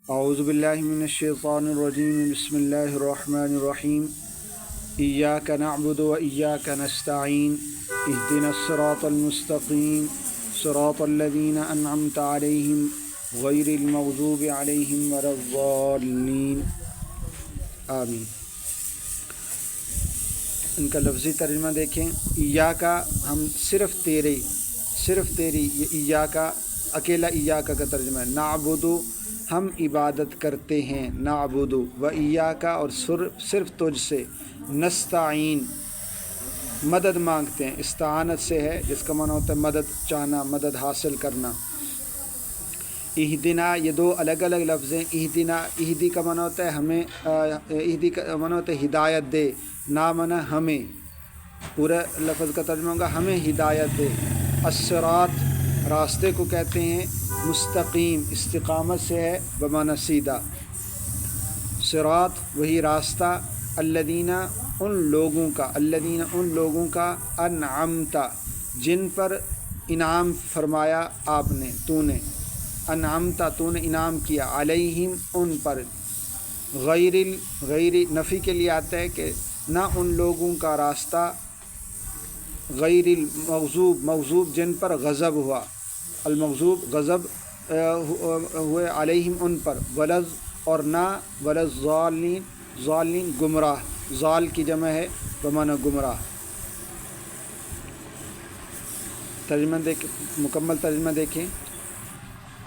اعوذ باللہ من الشیطان الرجیم بسم اللہ الرحمن الرحیم ایاک نعبد و ایاک نستعین اہدنا الصراط المستقیم صراط الذین انعمت علیہم غیر المغضوب علیہم ولا الضالین آمین۔ ان کا لفظی ترجمہ دیکھیں، ایاک ہم صرف تیری، یہ ایاک اکیلا ایاک کا ترجمہ ہے۔ نعبد ہم عبادت کرتے ہیں، نعبد و ایاک اور صرف تجھ سے، نستعین مدد مانگتے ہیں، استعانت سے ہے جس کا معنی ہوتا ہے مدد چاہنا، مدد حاصل کرنا۔ اہدنا یہ دو الگ الگ لفظ ہیں۔ اہدنا، اہدی کا معنی ہوتا ہے ہمیں، اہدی کا معنی ہوتا ہے ہدایت دے، نا معنی ہمیں، پورا لفظ کا ترجمہ ہوگا ہمیں ہدایت دے۔ الصراط راستے کو کہتے ہیں، مستقیم استقامت سے ہے بمعنی سیدھا۔ صراط وہی راستہ، الذین ان لوگوں کا، الذین ان لوگوں کا، انعمت جن پر انعام فرمایا آپ نے، تو نے، انعمت تو نے انعام کیا، علیہم ان پر، غیر نفی کے لیے آتا ہے کہ نہ ان لوگوں کا راستہ، غیر المغضوب مغضوب جن پر غضب ہوا، المغضوب غضب ہوئے، علیہم ان پر، ولز اور نہ، ولضالین ضالین گمراہ، ضال کی جمع ہے بمعنی گمراہ۔ ترجمہ مکمل ترجمہ دیکھیں،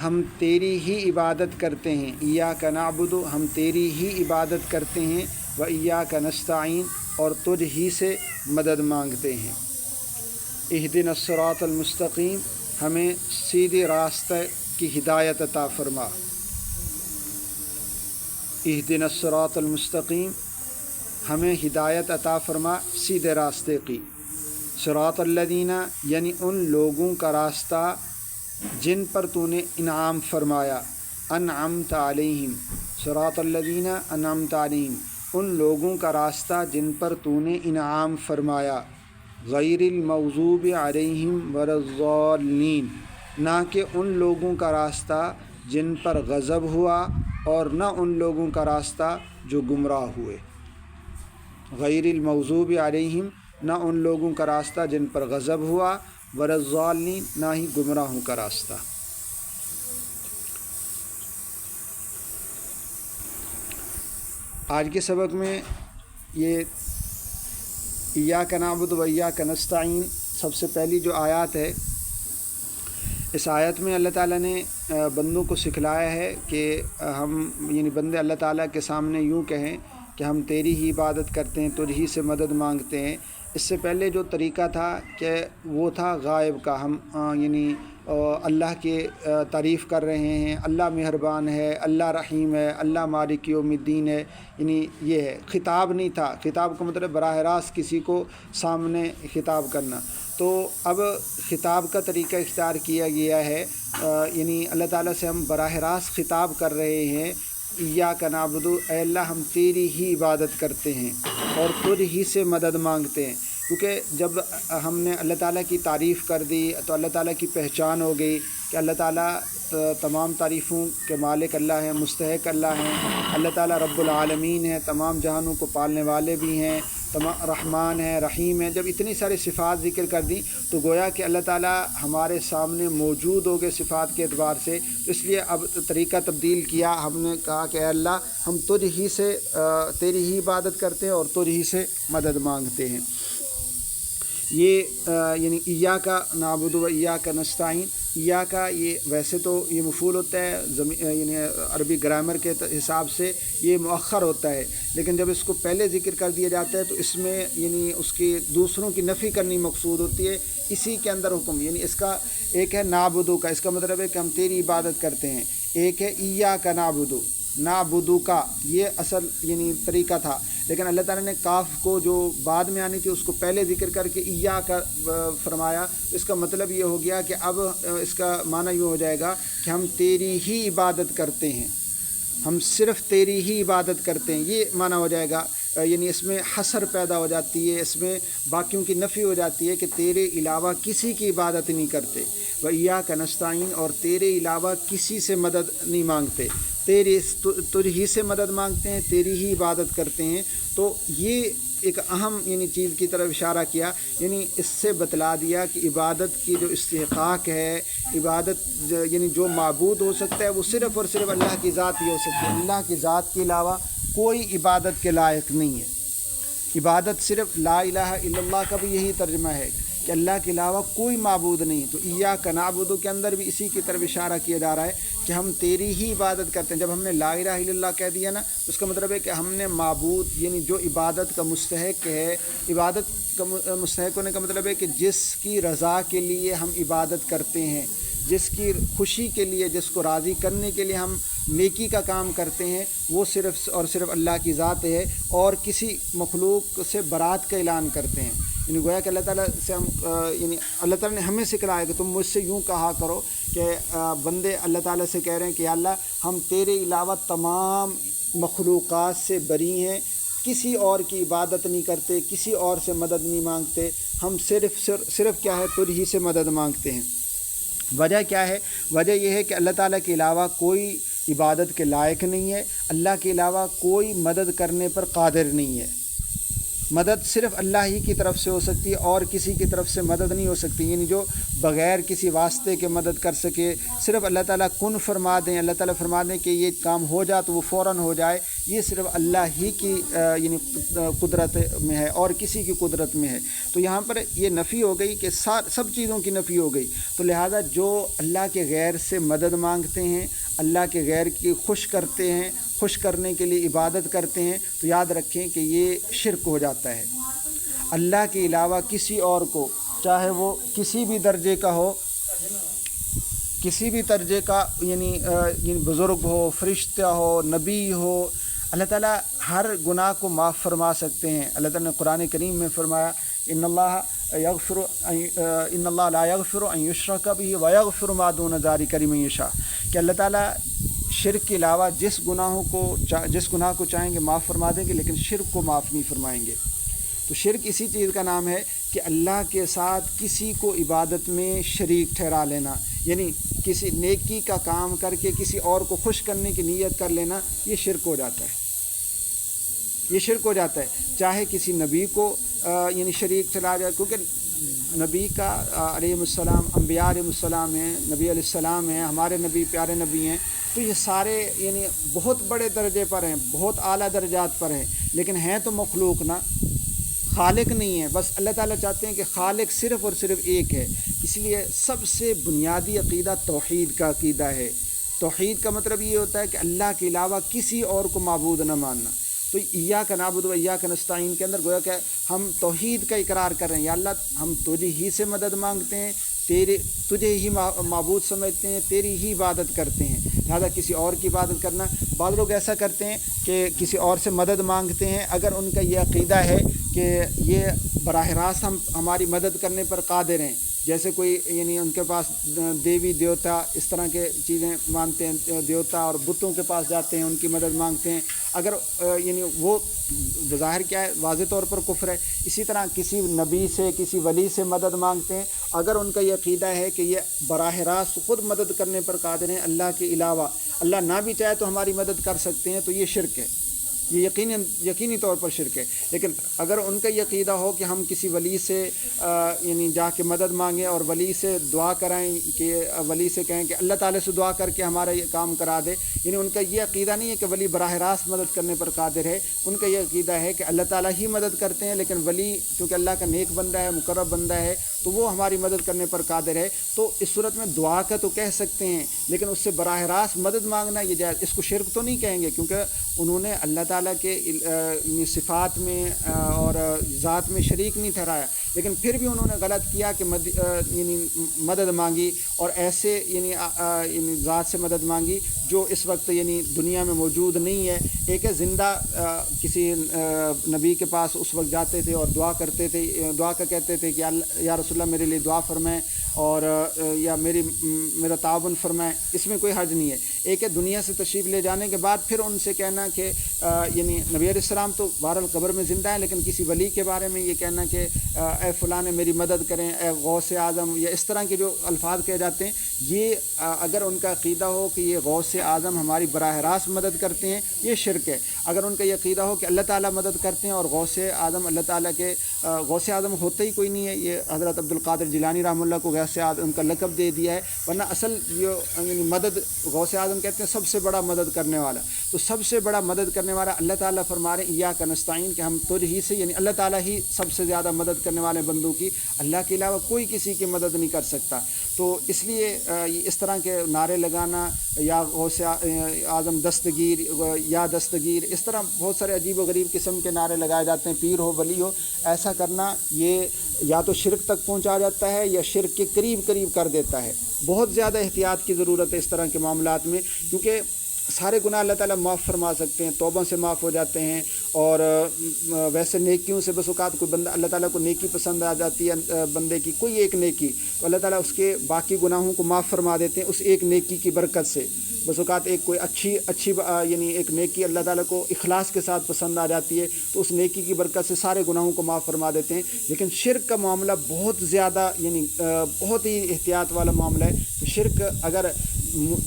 ہم تیری ہی عبادت کرتے ہیں، ایاک نعبد ہم تیری ہی عبادت کرتے ہیں، و ایاک نستعین اور تجھ ہی سے مدد مانگتے ہیں۔ اہدنا الصراط المستقیم ہمیں سیدھے راستے کی ہدایت عطا فرما۔ اہدنا الصراط المستقیم ہمیں ہدایت عطا فرما سیدھے راستے کی۔ صراط الذین یعنی ان لوگوں کا راستہ جن پر تو نے انعام فرمایا، انعمت علیہم، صراط الذین انعمت علیہم ان لوگوں کا راستہ جن پر تو نے انعام فرمایا، غیر المغضوب علیہم ولا الضالین نہ کہ ان لوگوں کا راستہ جن پر غضب ہوا اور نہ ان لوگوں کا راستہ جو گمراہ ہوئے۔ غیر المغضوب علیہم نہ ان لوگوں کا راستہ جن پر غضب ہوا، ولا الضالین نہ ہی گمراہوں کا راستہ۔ آج کے سبق میں یہ ایاک نعبد و ایاک نستعین سب سے پہلی جو آیات ہے، اس آیت میں اللہ تعالیٰ نے بندوں کو سکھلایا ہے کہ ہم یعنی بندے اللہ تعالیٰ کے سامنے یوں کہیں کہ ہم تیری ہی عبادت کرتے ہیں، تجھ ہی سے مدد مانگتے ہیں۔ اس سے پہلے جو طریقہ تھا کہ وہ تھا غائب کا، ہم یعنی اللہ کی تعریف کر رہے ہیں، اللہ مہربان ہے، اللہ رحیم ہے، اللہ مالک یوم الدین ہے، یعنی یہ ہے، خطاب نہیں تھا۔ خطاب کا مطلب براہ راست کسی کو سامنے خطاب کرنا۔ تو اب خطاب کا طریقہ اختیار کیا گیا ہے، یعنی اللہ تعالیٰ سے ہم براہ راست خطاب کر رہے ہیں، ایاک نعبد اے اللہ ہم تیری ہی عبادت کرتے ہیں اور تجھ ہی سے مدد مانگتے ہیں۔ کیونکہ جب ہم نے اللہ تعالیٰ کی تعریف کر دی تو اللہ تعالیٰ کی پہچان ہو گئی کہ اللہ تعالیٰ تمام تعریفوں کے مالک اللہ ہیں، مستحق اللہ ہیں، اللہ تعالیٰ رب العالمین ہیں، تمام جہانوں کو پالنے والے بھی ہیں، رحمان ہے، رحیم ہے۔ جب اتنی ساری صفات ذکر کر دیں تو گویا کہ اللہ تعالیٰ ہمارے سامنے موجود ہو گئے صفات کے اعتبار سے، تو اس لیے اب طریقہ تبدیل کیا، ہم نے کہا کہ اے اللہ ہم تجھ ہی سے تیری ہی عبادت کرتے ہیں اور تجھ ہی سے مدد مانگتے ہیں۔ یہ یعنی ایاک نعبد و ایاک نستعین، ایاک یہ ویسے تو یہ مفعول ہوتا ہے، یعنی عربی گرامر کے حساب سے یہ مؤخر ہوتا ہے، لیکن جب اس کو پہلے ذکر کر دیا جاتا ہے تو اس میں یعنی اس کی دوسروں کی نفی کرنی مقصود ہوتی ہے، اسی کے اندر حکم، یعنی اس کا ایک ہے نعبدو کا، اس کا مطلب ہے کہ ہم تیری عبادت کرتے ہیں، ایک ہے ایاک نعبدو، نعبدو کا یہ اصل یعنی طریقہ تھا، لیکن اللہ تعالیٰ نے کاف کو جو بعد میں آنی تھی اس کو پہلے ذکر کر کے ایاک فرمایا، تو اس کا مطلب یہ ہو گیا کہ اب اس کا معنی یہ ہو جائے گا کہ ہم تیری ہی عبادت کرتے ہیں، ہم صرف تیری ہی عبادت کرتے ہیں، یہ معنی ہو جائے گا۔ یعنی اس میں حصر پیدا ہو جاتی ہے، اس میں باقیوں کی نفی ہو جاتی ہے کہ تیرے علاوہ کسی کی عبادت نہیں کرتے، و ایاک نستعین اور تیرے علاوہ کسی سے مدد نہیں مانگتے۔ تجھ ہی سے مدد مانگتے ہیں، تیری ہی عبادت کرتے ہیں۔ تو یہ ایک اہم چیز کی طرف اشارہ کیا، اس سے بتلا دیا کہ عبادت کی جو استحقاق ہے، عبادت جو معبود ہو سکتا ہے وہ صرف اور صرف اللہ کی ذات ہی ہو سکتی ہے۔ اللہ کی ذات کے علاوہ کوئی عبادت کے لائق نہیں ہے۔ عبادت صرف لا الہ الا اللہ کا بھی یہی ترجمہ ہے کہ اللہ کے علاوہ کوئی معبود نہیں۔ تو ایاک نعبد کے اندر بھی اسی کی طرف اشارہ کیا جا رہا ہے کہ ہم تیری ہی عبادت کرتے ہیں۔ جب ہم نے لا الہ الا اللہ کہہ دیا نا، اس کا مطلب ہے کہ ہم نے معبود جو عبادت کا مستحق ہے، عبادت کا مستحق ہونے کا مطلب ہے کہ جس کی رضا کے لیے ہم عبادت کرتے ہیں، جس کی خوشی کے لیے، جس کو راضی کرنے کے لیے ہم نیکی کا کام کرتے ہیں، وہ صرف اور صرف اللہ کی ذات ہے، اور کسی مخلوق سے برات کا اعلان کرتے ہیں۔ گویا کہ اللہ تعالیٰ سے ہم اللہ تعالیٰ نے ہمیں سکھلایا کہ تم مجھ سے یوں کہا کرو کہ بندے اللہ تعالیٰ سے کہہ رہے ہیں کہ یا اللہ ہم تیرے علاوہ تمام مخلوقات سے بری ہیں، کسی اور کی عبادت نہیں کرتے، کسی اور سے مدد نہیں مانگتے، ہم صرف کیا ہے تجھ ہی سے مدد مانگتے ہیں۔ وجہ کیا ہے؟ وجہ یہ ہے کہ اللہ تعالیٰ کے علاوہ کوئی عبادت کے لائق نہیں ہے، اللہ کے علاوہ کوئی مدد کرنے پر قادر نہیں ہے۔ مدد صرف اللہ ہی کی طرف سے ہو سکتی ہے، اور کسی کی طرف سے مدد نہیں ہو سکتی، جو بغیر کسی واسطے کے مدد کر سکے۔ صرف اللہ تعالیٰ کن فرما دیں، اللہ تعالیٰ فرما دیں کہ یہ کام ہو جا تو وہ فوراً ہو جائے، یہ صرف اللہ ہی کی قدرت میں ہے اور کسی کی قدرت میں ہے۔ تو یہاں پر یہ نفی ہو گئی کہ سب چیزوں کی نفی ہو گئی۔ تو لہذا جو اللہ کے غیر سے مدد مانگتے ہیں، اللہ کے غیر کی خوش کرتے ہیں، خوش کرنے کے لیے عبادت کرتے ہیں، تو یاد رکھیں کہ یہ شرک ہو جاتا ہے۔ اللہ کے علاوہ کسی اور کو، چاہے وہ کسی بھی درجے کا ہو، کسی بھی درجے کا بزرگ ہو، فرشتہ ہو، نبی ہو، اللہ تعالیٰ ہر گناہ کو معاف فرما سکتے ہیں۔ اللہ تعالیٰ نے قرآن کریم میں فرمایا ان اللہ لا یغفر ان یشرک بہ ویغفر ما دون ذلک لمن یشاء، کہ اللہ تعالیٰ شرک کے علاوہ جس گناہ کو چاہیں گے معاف فرما دیں گے، لیکن شرک کو معاف نہیں فرمائیں گے۔ تو شرک اسی چیز کا نام ہے کہ اللہ کے ساتھ کسی کو عبادت میں شریک ٹھہرا لینا، کسی نیکی کا کام کر کے کسی اور کو خوش کرنے کی نیت کر لینا، یہ شرک ہو جاتا ہے۔ یہ شرک ہو جاتا ہے، چاہے کسی نبی کو شریک ٹھہرا جائے، کیونکہ نبی کا علیہ السلام، انبیاء علیہ السلام ہیں، نبی علیہ السلام ہیں، ہمارے نبی پیارے نبی ہیں، تو یہ سارے بہت بڑے درجے پر ہیں، بہت اعلیٰ درجات پر ہیں، لیکن ہیں تو مخلوق نا، خالق نہیں ہے۔ بس اللہ تعالیٰ چاہتے ہیں کہ خالق صرف اور صرف ایک ہے۔ اس لیے سب سے بنیادی عقیدہ توحید کا عقیدہ ہے۔ توحید کا مطلب یہ ہوتا ہے کہ اللہ کے علاوہ کسی اور کو معبود نہ ماننا۔ تو ایاک نعبد و ایاک نستعین کے اندر گویا کہ ہم توحید کا اقرار کر رہے ہیں، یا اللہ ہم تجھے ہی سے مدد مانگتے ہیں، تجھے ہی معبود سمجھتے ہیں، تیری ہی عبادت کرتے ہیں، لہذا کسی اور کی عبادت کرنا۔ بعض لوگ ایسا کرتے ہیں کہ کسی اور سے مدد مانگتے ہیں، اگر ان کا یہ عقیدہ ہے کہ یہ براہ راست ہماری مدد کرنے پر قادر ہیں، جیسے کوئی ان کے پاس دیوی دیوتا اس طرح کے چیزیں مانتے ہیں، دیوتا اور بتوں کے پاس جاتے ہیں، ان کی مدد مانگتے ہیں، اگر وہ بظاہر کیا ہے، واضح طور پر کفر ہے۔ اسی طرح کسی نبی سے، کسی ولی سے مدد مانگتے ہیں، اگر ان کا یہ عقیدہ ہے کہ یہ براہ راست خود مدد کرنے پر قادر ہیں اللہ کے علاوہ، اللہ نہ بھی چاہے تو ہماری مدد کر سکتے ہیں، تو یہ شرک ہے، یہ یقینی طور پر شرک ہے۔ لیکن اگر ان کا یہ عقیدہ ہو کہ ہم کسی ولی سے جا کے مدد مانگیں اور ولی سے دعا کرائیں، کہ ولی سے کہیں کہ اللہ تعالیٰ سے دعا کر کے ہمارا یہ کام کرا دے، ان کا یہ عقیدہ نہیں ہے کہ ولی براہ راست مدد کرنے پر قادر ہے، ان کا یہ عقیدہ ہے کہ اللہ تعالیٰ ہی مدد کرتے ہیں، لیکن ولی چونکہ اللہ کا نیک بندہ ہے، مقرب بندہ ہے، تو وہ ہماری مدد کرنے پر قادر ہے۔ تو اس صورت میں دعا کا تو کہہ سکتے ہیں، لیکن اس سے براہ راست مدد مانگنا یہ جائز، اس کو شرک تو نہیں کہیں گے، کیونکہ انہوں نے اللہ تعالیٰ کے صفات میں اور ذات میں شریک نہیں ٹھہرایا، لیکن پھر بھی انہوں نے غلط کیا کہ مدد مانگی، اور ایسے ذات سے مدد مانگی جو اس وقت دنیا میں موجود نہیں ہے، ایک ہے زندہ کسی نبی کے پاس اس وقت جاتے تھے اور دعا کرتے تھے، دعا کا کہتے تھے کہ یا رسول اللہ میرے لیے دعا فرمائیں اور یا میرا تعاون فرمائیں، اس میں کوئی حرج نہیں ہے۔ ایک ہے دنیا سے تشریف لے جانے کے بعد پھر ان سے کہنا کہ یعنی نبی علیہ السلام تو بہرحال قبر میں زندہ ہیں، لیکن کسی ولی کے بارے میں یہ کہنا کہ اے فلاں میری مدد کریں، اے غوث اعظم، یا اس طرح کے جو الفاظ کہے جاتے ہیں، یہ اگر ان کا عقیدہ ہو کہ یہ غوث اعظم ہماری براہ راست مدد کرتے ہیں، یہ شرک ہے۔ اگر ان کا یہ عقیدہ ہو کہ اللہ تعالیٰ مدد کرتے ہیں اور غوث اعظم اللہ تعالیٰ کے غوث اعظم ہوتا ہی کوئی نہیں ہے، یہ حضرت عبد القادر جیلانی رحمہ اللہ کو غوث اعظم ان کا لقب دے دیا ہے، ورنہ اصل یہ یعنی مدد غوث اعظم کہتے ہیں سب سے بڑا مدد کرنے والا۔ تو سب سے بڑا مدد کرنے والا اللہ تعالیٰ فرما رہے ہیں ایاک نستعین، کہ ہم تجھ ہی سے، یعنی اللہ تعالیٰ ہی سب سے زیادہ مدد کرنے والے بندوں کی، اللہ کے علاوہ کوئی کسی کی مدد نہیں کر سکتا۔ تو اس لیے اس طرح کے نعرے لگانا، یا غوث اعظم دستگیر، یا دستگیر، اس طرح بہت سارے عجیب و غریب قسم کے نعرے لگائے جاتے ہیں، پیر ہو ولی ہو، ایسا کرنا یہ یا تو شرک تک پہنچا جاتا ہے یا شرک کے قریب کر دیتا ہے۔ بہت زیادہ احتیاط کی ضرورت ہے اس طرح کے معاملات میں، کیونکہ سارے گناہ اللہ تعالیٰ معاف فرما سکتے ہیں، توبہ سے معاف ہو جاتے ہیں، اور ویسے نیکیوں سے بس اوقات کوئی بندہ اللہ تعالیٰ کو نیکی پسند آ جاتی ہے بندے کی، کوئی ایک نیکی، تو اللہ تعالیٰ اس کے باقی گناہوں کو معاف فرما دیتے ہیں اس ایک نیکی کی برکت سے۔ بس اوقات ایک کوئی اچھی یعنی ایک نیکی اللہ تعالیٰ کو اخلاص کے ساتھ پسند آ جاتی ہے، تو اس نیکی کی برکت سے سارے گناہوں کو معاف فرما دیتے ہیں۔ لیکن شرک کا معاملہ بہت زیادہ یعنی بہت ہی احتیاط والا معاملہ ہے۔ تو شرک اگر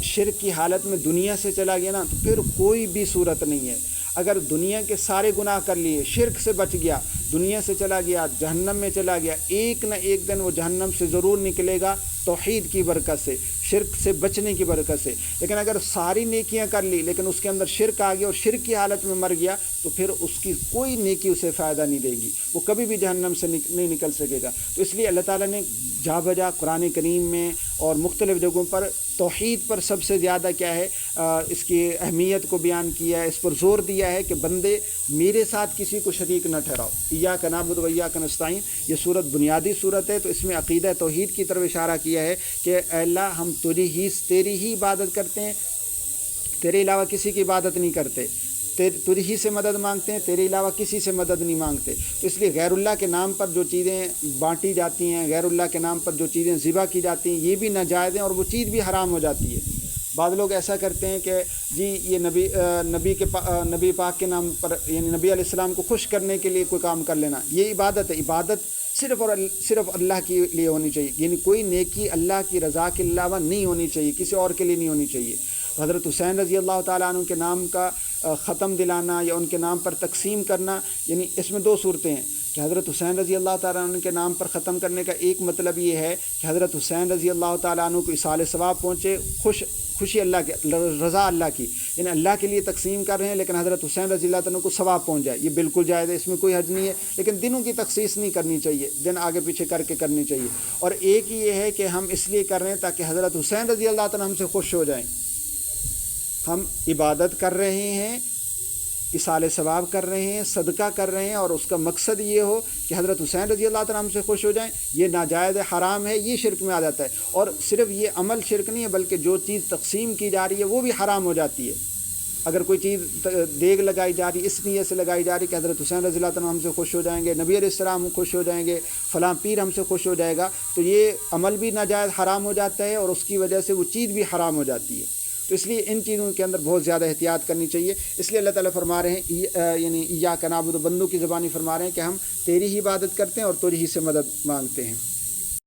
شرک کی حالت میں دنیا سے چلا گیا نا، تو پھر کوئی بھی صورت نہیں ہے۔ اگر دنیا کے سارے گناہ کر لیے، شرک سے بچ گیا، دنیا سے چلا گیا، جہنم میں چلا گیا، ایک نہ ایک دن وہ جہنم سے ضرور نکلے گا، توحید کی برکت سے، شرک سے بچنے کی برکت سے۔ لیکن اگر ساری نیکیاں کر لی لیکن اس کے اندر شرک آ گیا اور شرک کی حالت میں مر گیا، تو پھر اس کی کوئی نیکی اسے فائدہ نہیں دے گی، وہ کبھی بھی جہنم سے نہیں نکل سکے گا۔ تو اس لیے اللہ تعالیٰ نے جا بجا قرآن کریم میں اور مختلف جگہوں پر توحید پر سب سے زیادہ کیا ہے اس کی اہمیت کو بیان کیا ہے، اس پر زور دیا ہے کہ بندے میرے ساتھ کسی کو شریک نہ ٹھہراؤ۔ ایاک نعبد و ایاک نستعین، یہ صورت بنیادی صورت ہے، تو اس میں عقیدہ توحید کی طرف اشارہ کیا ہے کہ اے اللہ ہم تیری ہی عبادت کرتے ہیں، تیرے علاوہ کسی کی عبادت نہیں کرتے، تجھ ہی سے مدد مانگتے ہیں، تیرے علاوہ کسی سے مدد نہیں مانگتے۔ تو اس لیے غیر اللہ کے نام پر جو چیزیں بانٹی جاتی ہیں، غیر اللہ کے نام پر جو چیزیں ذبح کی جاتی ہیں، یہ بھی ناجائز ہیں اور وہ چیز بھی حرام ہو جاتی ہے۔ بعض لوگ ایسا کرتے ہیں کہ جی یہ نبی پاک کے نام پر، یعنی نبی علیہ السلام کو خوش کرنے کے لیے کوئی کام کر لینا، یہ عبادت ہے۔ عبادت صرف اللہ کے لیے ہونی چاہیے، یعنی کوئی نیکی اللہ کی رضا کے علاوہ نہیں ہونی چاہیے، کسی اور کے لیے نہیں ہونی چاہیے۔ حضرت حسین رضی اللہ تعالیٰ عنہ کے نام کا ختم دلانا یا ان کے نام پر تقسیم کرنا، یعنی اس میں دو صورتیں ہیں کہ حضرت حسین رضی اللہ تعالیٰ عنہ کے نام پر ختم کرنے کا ایک مطلب یہ ہے کہ حضرت حسین رضی اللہ تعالیٰ عنہ کو ایصال ثواب پہنچے، خوشی اللہ کی، رضا اللہ کی، یعنی اللہ کے لیے تقسیم کر رہے ہیں لیکن حضرت حسین رضی اللہ تعالیٰ عنہ کو ثواب پہنچ جائے، یہ بالکل جائز ہے، اس میں کوئی حرج نہیں ہے۔ لیکن دنوں کی تخصیص نہیں کرنی چاہیے، دن آگے پیچھے کر کے کرنی چاہیے۔ اور ایک یہ ہے کہ ہم اس لیے کر رہے ہیں تاکہ حضرت حسین رضی اللہ تعالیٰ ہم سے خوش ہو جائیں، ہم عبادت کر رہے ہیں، ایصال ثواب کر رہے ہیں، صدقہ کر رہے ہیں، اور اس کا مقصد یہ ہو کہ حضرت حسین رضی اللہ تعالیٰ ہم سے خوش ہو جائیں، یہ ناجائز ہے، حرام ہے، یہ شرک میں آ جاتا ہے۔ اور صرف یہ عمل شرک نہیں ہے بلکہ جو چیز تقسیم کی جا رہی ہے وہ بھی حرام ہو جاتی ہے۔ اگر کوئی چیز دیگ لگائی جا رہی، اس نیت سے لگائی جا رہی کہ حضرت حسین رضی اللہ تعالیٰ ہم سے خوش ہو جائیں گے، نبی علیہ السلام خوش ہو جائیں گے، فلاں پیر ہم سے خوش ہو جائے گا، تو یہ عمل بھی ناجائز حرام ہو جاتا ہے اور اس کی وجہ سے وہ چیز بھی حرام ہو جاتی ہے۔ تو اس لیے ان چیزوں کے اندر بہت زیادہ احتیاط کرنی چاہیے۔ اس لیے اللہ تعالیٰ فرما رہے ہیں یعنی ایاک نعبد، بندوں کی زبانی فرما رہے ہیں کہ ہم تیری ہی عبادت کرتے ہیں اور تجھ ہی سے مدد مانگتے ہیں۔